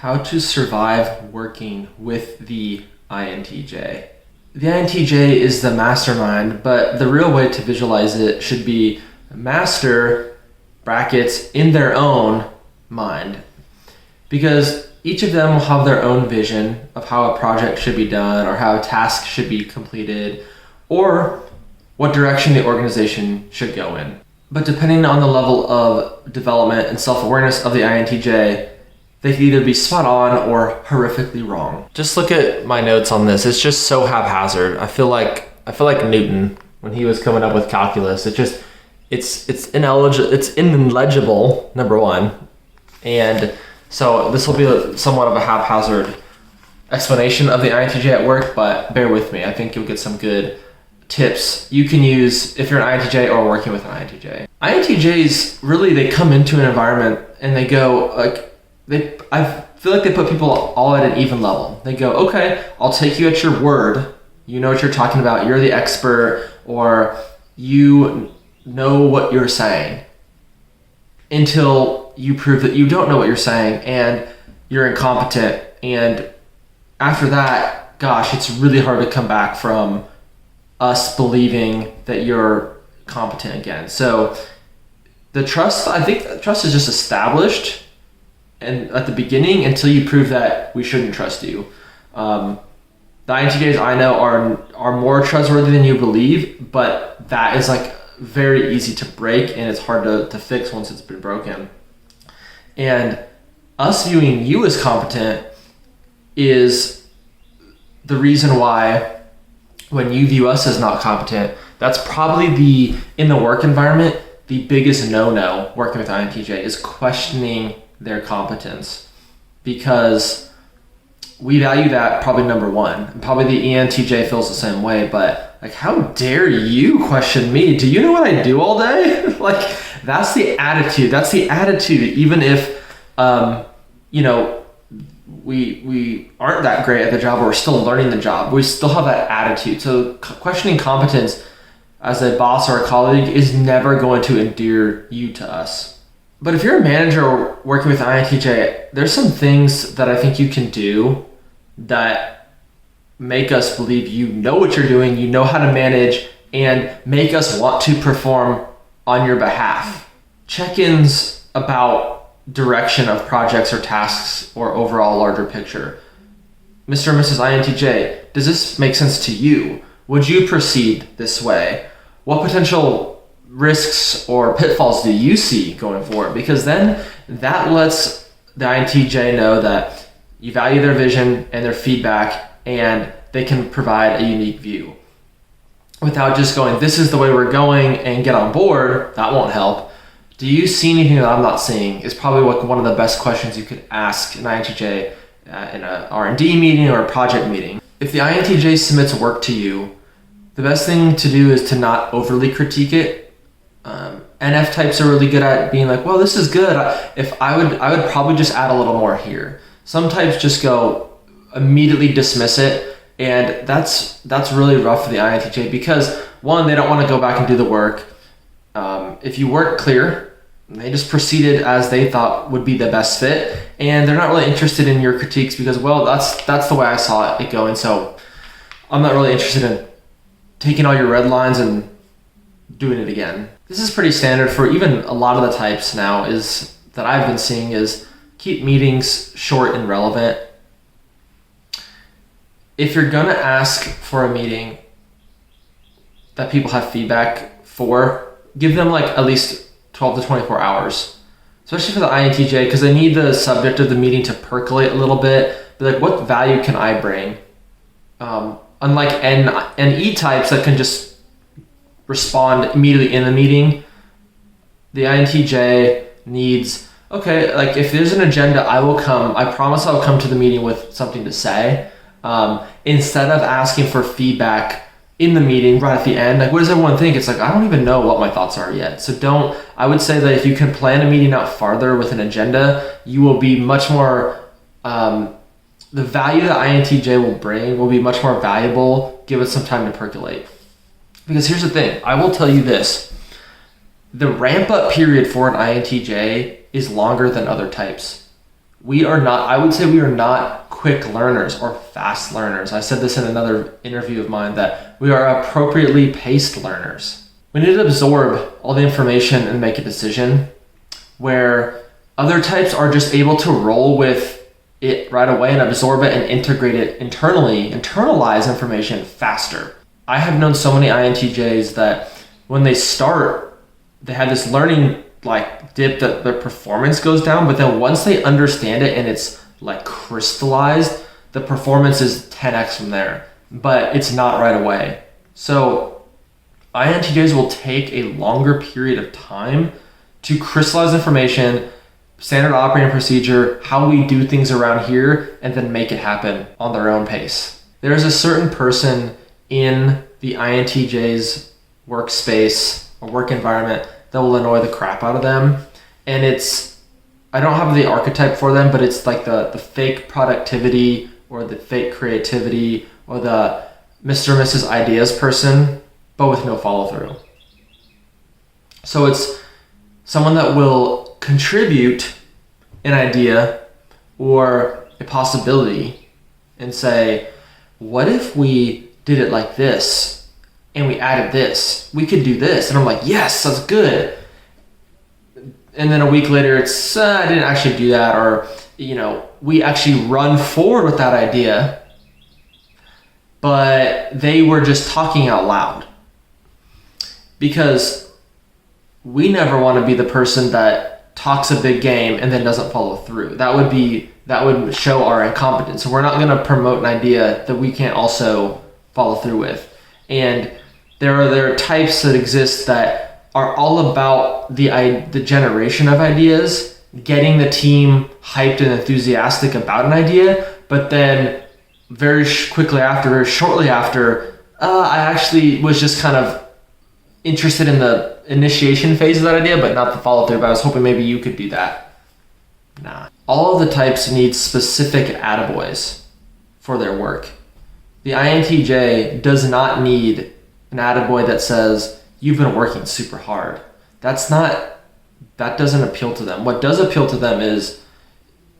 How to survive working with the INTJ. The INTJ is the mastermind, but the real way to visualize it should be master brackets in their own mind. Because each of them will have their own vision of how a project should be done or how a task should be completed or what direction the organization should go in. But depending on the level of development and self-awareness of the INTJ, they can either be spot on or horrifically wrong. Just look at my notes on this. It's just so haphazard. I feel like Newton when he was coming up with calculus. It's illegible, number one. And so this will be somewhat of a haphazard explanation of the INTJ at work, but bear with me. I think you'll get some good tips you can use if you're an INTJ or working with an INTJ. INTJs really, they come into an environment and they go like, I feel like they put people all at an even level. They go, okay, I'll take you at your word. You know what you're talking about. You're the expert, or you know what you're saying, until you prove that you don't know what you're saying and you're incompetent. And after that, gosh, it's really hard to come back from us believing that you're competent again. So I think trust is just established and at the beginning until you prove that we shouldn't trust you. The INTJs I know are more trustworthy than you believe, but that is like very easy to break and it's hard to fix once it's been broken. And us viewing you as competent is the reason why when you view us as not competent, that's probably in the work environment, the biggest no-no working with INTJ is questioning their competence, because we value that probably number one. And probably the ENTJ feels the same way, but like, how dare you question me? Do you know what I do all day? Like, that's the attitude. Even if, we aren't that great at the job or we're still learning the job, we still have that attitude. So questioning competence as a boss or a colleague is never going to endear you to us. But if you're a manager working with INTJ, there's some things that I think you can do that make us believe you know what you're doing, you know how to manage, and make us want to perform on your behalf. Check-ins about direction of projects or tasks or overall larger picture. Mr. and Mrs. INTJ, does this make sense to you? Would you proceed this way? What potential risks or pitfalls do you see going forward? Because then that lets the INTJ know that you value their vision and their feedback and they can provide a unique view. Without just going, this is the way we're going and get on board, that won't help. Do you see anything that I'm not seeing? Is probably one of the best questions you could ask an INTJ in an R&D meeting or a project meeting. If the INTJ submits work to you, the best thing to do is to not overly critique it. NF types are really good at being like, well, this is good. I would probably just add a little more here. Some types just go immediately dismiss it, and that's really rough for the INTJ because one, they don't want to go back and do the work. If you weren't clear, they just proceeded as they thought would be the best fit, and they're not really interested in your critiques because, well, that's the way I saw it going. So I'm not really interested in taking all your red lines and doing it again. This is pretty standard for even a lot of the types now is that I've been seeing is keep meetings short and relevant. If you're gonna ask for a meeting that people have feedback for, give them like at least 12 to 24 hours, especially for the INTJ, because they need the subject of the meeting to percolate a little bit. But like, what value can I bring? Unlike N and E types that can just respond immediately in the meeting, the INTJ needs, okay, like if there's an agenda, I promise I'll come to the meeting with something to say. Instead of asking for feedback in the meeting right at the end, like what does everyone think? It's like, I don't even know what my thoughts are yet. So I would say that if you can plan a meeting out farther with an agenda, you will be much more, the value that INTJ will bring will be much more valuable, give it some time to percolate. Because here's the thing, I will tell you this, the ramp up period for an INTJ is longer than other types. I would say we are not quick learners or fast learners. I said this in another interview of mine, that we are appropriately paced learners. We need to absorb all the information and make a decision, where other types are just able to roll with it right away and absorb it and integrate it internally, internalize information faster. I have known so many INTJs that when they start, they have this learning like dip that their performance goes down, but then once they understand it and it's like crystallized, the performance is 10x from there, but it's not right away. So INTJs will take a longer period of time to crystallize information, standard operating procedure, how we do things around here, and then make it happen on their own pace. There's a certain person in the INTJ's workspace or work environment that will annoy the crap out of them. And I don't have the archetype for them, but it's like the fake productivity or the fake creativity or the Mr. and Mrs. Ideas person, but with no follow through. So it's someone that will contribute an idea or a possibility and say, what if we did it like this and we added this? We could do this. And I'm like, yes, that's good. And then a week later, it's, I didn't actually do that. Or, we actually run forward with that idea, but they were just talking out loud. Because we never want to be the person that talks a big game and then doesn't follow through. That would show our incompetence. So we're not going to promote an idea that we can't also follow through with. And there are types that exist that are all about the generation of ideas, getting the team hyped and enthusiastic about an idea, but then very shortly after, I actually was just kind of interested in the initiation phase of that idea, but not the follow through. But I was hoping maybe you could do that. Nah. All of the types need specific attaboys for their work. The INTJ does not need an attaboy that says, you've been working super hard. That doesn't appeal to them. What does appeal to them is,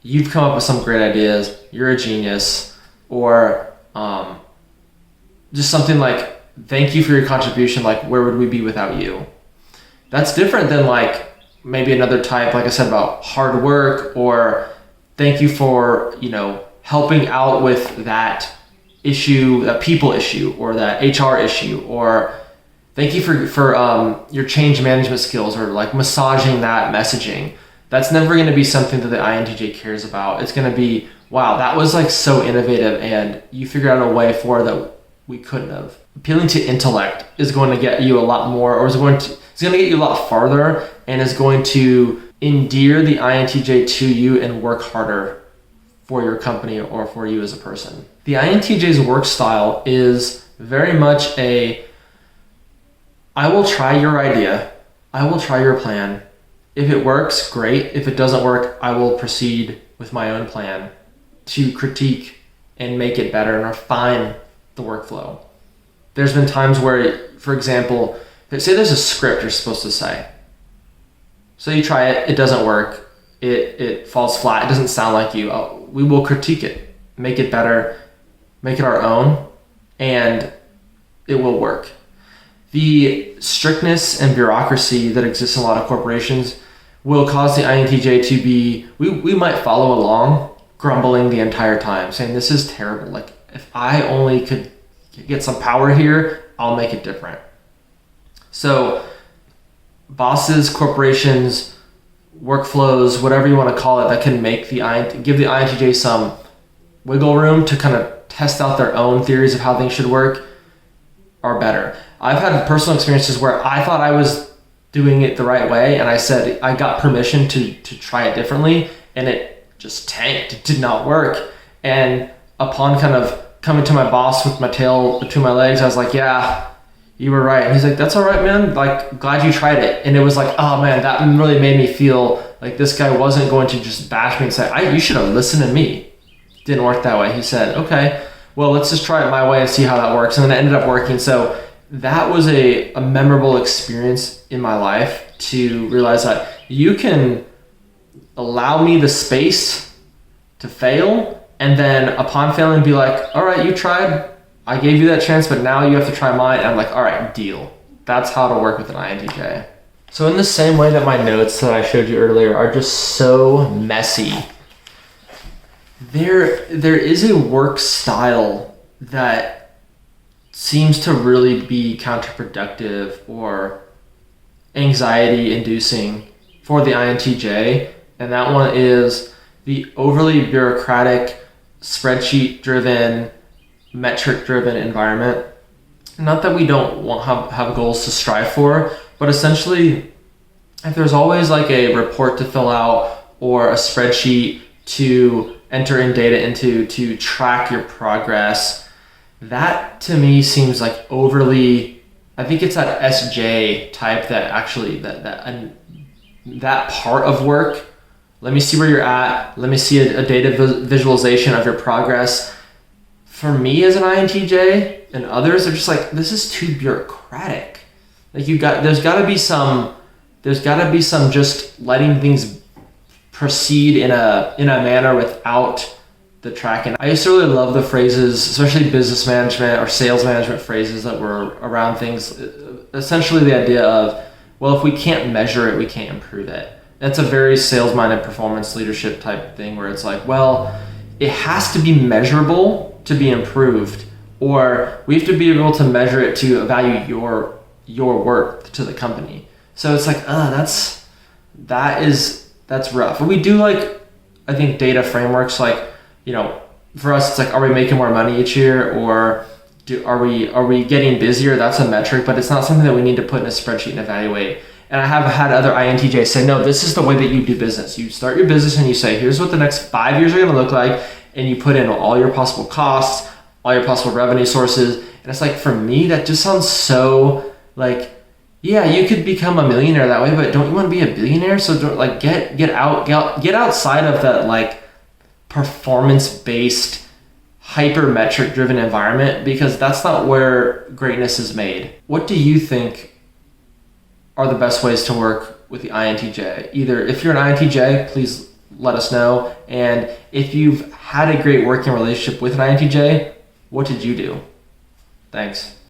you've come up with some great ideas, you're a genius, or just something like, thank you for your contribution, like, where would we be without you? That's different than like maybe another type, like I said, about hard work, or thank you for, helping out with that issue, that people issue, or that HR issue, or thank you for your change management skills, or like massaging that messaging. That's never going to be something that the INTJ cares about. It's going to be, wow, that was like so innovative, and you figured out a way for that we couldn't have. Appealing to intellect is going to get you a lot more, or it's going to get you a lot farther, and is going to endear the INTJ to you and work harder for your company or for you as a person. The INTJ's work style is very much I will try your idea, I will try your plan. If it works, great. If it doesn't work, I will proceed with my own plan to critique and make it better and refine the workflow. There's been times where, for example, say there's a script you're supposed to say. So you try it, it doesn't work, it falls flat, it doesn't sound like you. We will critique it, make it better, make it our own, and it will work. The strictness and bureaucracy that exists in a lot of corporations will cause the INTJ to be, we might follow along, grumbling the entire time, saying this is terrible. Like, if I only could get some power here, I'll make it different. So bosses, corporations, workflows, whatever you want to call it, that can give the INTJ some wiggle room to kind of test out their own theories of how things should work, are better. I've had personal experiences where I thought I was doing it the right way, and I said I got permission to try it differently, and it just tanked. It did not work. And upon kind of coming to my boss with my tail between my legs, I was like, yeah, you were right. And he's like, that's all right, man. Like, glad you tried it. And it was like, oh man, that really made me feel like this guy wasn't going to just bash me and say, you should have listened to me. Didn't work that way. He said, okay, well, let's just try it my way and see how that works. And then it ended up working. So that was a memorable experience in my life, to realize that you can allow me the space to fail, and then upon failing be like, all right, you tried, I gave you that chance, but now you have to try mine. And I'm like, all right, deal. That's how to work with an INTJ. So in the same way that my notes that I showed you earlier are just so messy, there is a work style that seems to really be counterproductive or anxiety inducing for the INTJ, and that one is the overly bureaucratic, spreadsheet driven, metric driven environment. Not that we don't have goals to strive for, but essentially if there's always like a report to fill out or a spreadsheet to enter in data into to track your progress, that to me seems like overly, I think it's that SJ type that actually that part of work. Let me see where you're at. Let me see a data visualization of your progress. For me as an INTJ and others, they're just like, this is too bureaucratic. Like there's gotta be some just letting things proceed in a manner without the tracking. I used to really love the phrases, especially business management or sales management phrases that were around things. Essentially the idea of, well, if we can't measure it, we can't improve it. That's a very sales-minded performance leadership type thing where it's like, well, it has to be measurable to be improved, or we have to be able to measure it to value your work to the company. So it's like, that's rough. But we do like, I think, data frameworks, like, you know, for us, it's like, are we making more money each year, or are we getting busier? That's a metric, but it's not something that we need to put in a spreadsheet and evaluate. And I have had other INTJs say, no, this is the way that you do business. You start your business and you say, here's what the next 5 years are going to look like, and you put in all your possible costs, all your possible revenue sources. And it's like, for me, that just sounds so like, yeah, you could become a millionaire that way, but don't you want to be a billionaire? So don't, like, get outside of that like performance-based, hyper-metric-driven environment, because that's not where greatness is made. What do you think are the best ways to work with the INTJ? Either if you're an INTJ, please let us know. And if you've had a great working relationship with an INTJ, what did you do? Thanks.